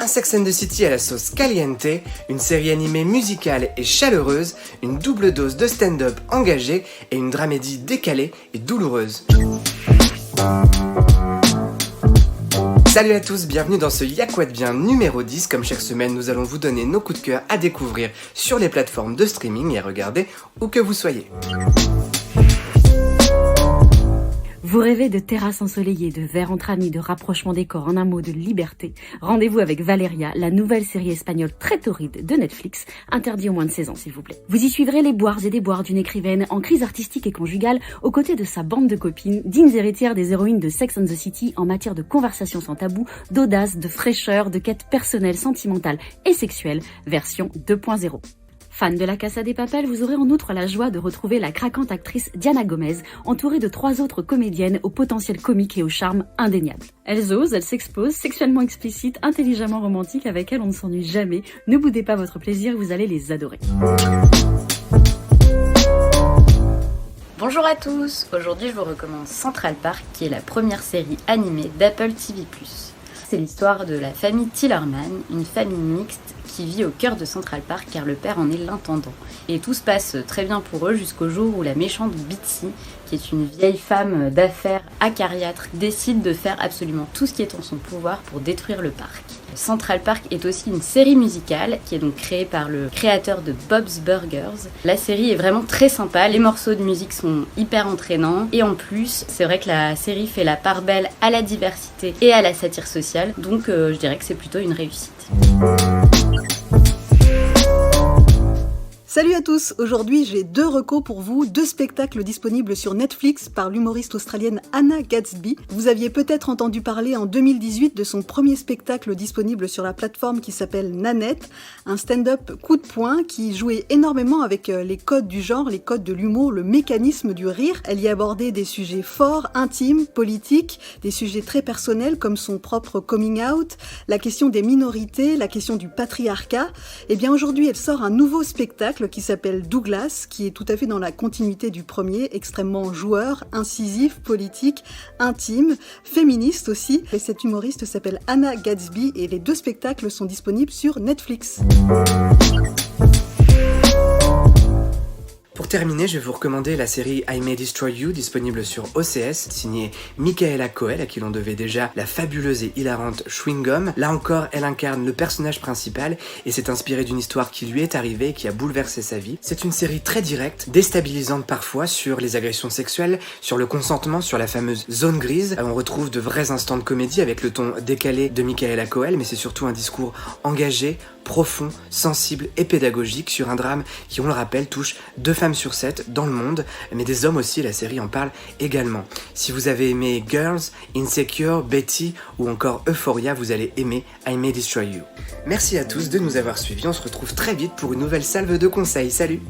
Un Sex and the City à la sauce caliente, une série animée musicale et chaleureuse, une double dose de stand-up engagé et une dramédie décalée et douloureuse. Salut à tous, bienvenue dans ce Y'a quoi de bien numéro 10. Comme chaque semaine, nous allons vous donner nos coups de cœur à découvrir sur les plateformes de streaming et à regarder où que vous soyez. Vous rêvez de terrasses ensoleillées, de verres entre amis, de rapprochement des corps, en un mot de liberté. Rendez-vous avec Valeria, la nouvelle série espagnole très torride de Netflix, interdit aux moins de 16 ans s'il vous plaît. Vous y suivrez les boires et déboires d'une écrivaine en crise artistique et conjugale aux côtés de sa bande de copines, dignes héritières des héroïnes de Sex and the City en matière de conversation sans tabou, d'audace, de fraîcheur, de quête personnelle, sentimentale et sexuelle, version 2.0. Fan de La Casa de Papel, vous aurez en outre la joie de retrouver la craquante actrice Diana Gomez, entourée de 3 autres comédiennes au potentiel comique et au charme indéniable. Elles osent, elles s'exposent, sexuellement explicites, intelligemment romantiques, avec elles on ne s'ennuie jamais. Ne boudez pas votre plaisir, vous allez les adorer. Bonjour à tous, aujourd'hui je vous recommande Central Park, qui est la première série animée d'Apple TV+. C'est l'histoire de la famille Tillerman, une famille mixte qui vit au cœur de Central Park car le père en est l'intendant. Et tout se passe très bien pour eux jusqu'au jour où la méchante Bitsy, qui est une vieille femme d'affaires acariâtre, décide de faire absolument tout ce qui est en son pouvoir pour détruire le parc. Central Park est aussi une série musicale qui est donc créée par le créateur de Bob's Burgers. La série est vraiment très sympa, les morceaux de musique sont hyper entraînants et en plus c'est vrai que la série fait la part belle à la diversité et à la satire sociale, donc je dirais que c'est plutôt une réussite. Salut à tous, aujourd'hui j'ai 2 recos pour vous, 2 spectacles disponibles sur Netflix par l'humoriste australienne Hannah Gadsby. Vous aviez peut-être entendu parler en 2018 de son premier spectacle disponible sur la plateforme qui s'appelle Nanette, un stand-up coup de poing qui jouait énormément avec les codes du genre, les codes de l'humour, le mécanisme du rire. Elle y abordait des sujets forts, intimes, politiques, des sujets très personnels comme son propre coming out, la question des minorités, la question du patriarcat. Et bien aujourd'hui elle sort un nouveau spectacle qui s'appelle Douglas, qui est tout à fait dans la continuité du premier, extrêmement joueur, incisif, politique, intime, féministe aussi. Et cette humoriste s'appelle Hannah Gadsby et les 2 spectacles sont disponibles sur Netflix. Pour terminer, je vais vous recommander la série I May Destroy You, disponible sur OCS, signée Michaela Coel, à qui l'on devait déjà la fabuleuse et hilarante Chewing Gum. Là encore, elle incarne le personnage principal et s'est inspirée d'une histoire qui lui est arrivée et qui a bouleversé sa vie. C'est une série très directe, déstabilisante parfois, sur les agressions sexuelles, sur le consentement, sur la fameuse zone grise. On retrouve de vrais instants de comédie avec le ton décalé de Michaela Coel, mais c'est surtout un discours engagé, profond, sensible et pédagogique sur un drame qui, on le rappelle, touche 2 femmes sur 7 dans le monde, mais des hommes aussi, la série en parle également. Si vous avez aimé Girls, Insecure, Betty ou encore Euphoria, vous allez aimer I May Destroy You. Merci à tous de nous avoir suivis, on se retrouve très vite pour une nouvelle salve de conseils, salut!